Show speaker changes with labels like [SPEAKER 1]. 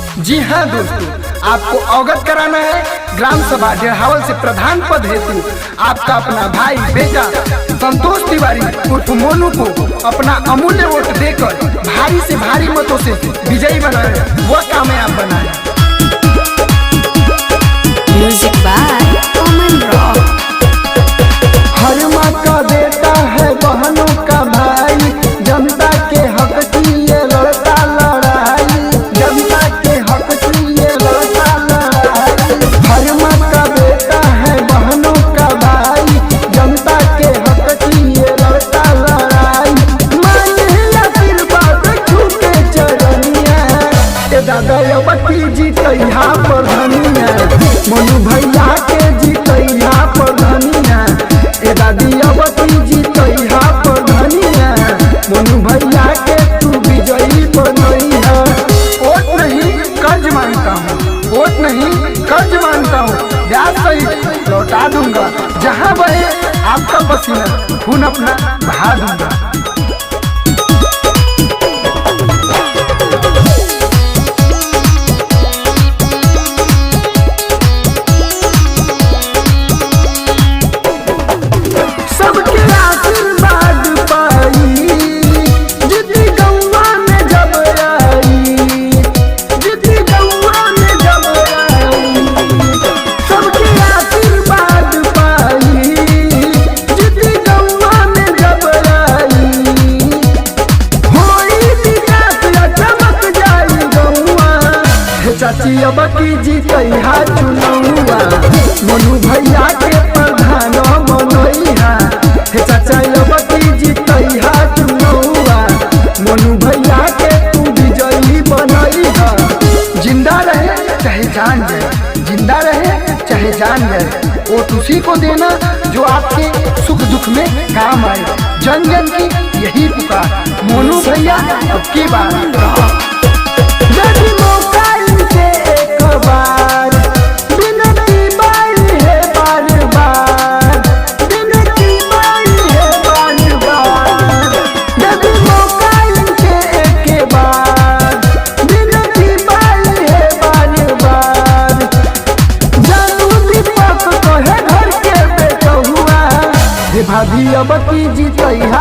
[SPEAKER 1] जी हाँ दोस्तों, आपको अवगत कराना है ग्राम सभा डेढ़ावल से प्रधान पद हेतु आपका अपना भाई बेटा संतोष तिवारी उर्फ मोनू को अपना अमूल्य वोट देकर भारी से भारी मतों से विजयी बनाए, वह कामयाब बनाए।
[SPEAKER 2] Music by Aman Rock.
[SPEAKER 1] हर माँ का बेटा है बहनों का भाई, जनता के हक की ये लड़ता लड़ाई, जनता के हक की ये लड़ता लड़ाई। हर माँ का बेटा है बहनों का भाई, जनता के हक की ये लड़ता लड़ाई। मांगे आशीर्वाद छूटे चरनिया, ए दादा बच्ची जीतैया प्रधानिया, मोनू भैया के जीतैया प्रधानिया, ए दादी अवती जीतैया प्रधानिया, मोनू भैया के तू विजयी बनैया। वोट नहीं कर्ज मांगता हूँ, वोट नहीं कर्ज मांगता हूँ, ब्याज सहित लौटा दूंगा। जहाँ बहे आपका पसीना खून अपना बहा दूंगा। चाची अब की जीतैया चुनौआ, मोनू भैया के प्रधान बनैया। हे चाचा अब की जीतैया चुनौआ, मोनू भैया के तू विजयी बनैया। जिंदा रहे चाहे जान जाए, जिंदा रहे चाहे जान जाए, वोट उसी को देना जो आपके सुख दुख में काम आए। जन जन की यही पुकार, मोनू भैया अब की बार। भाभी अब की जीतैया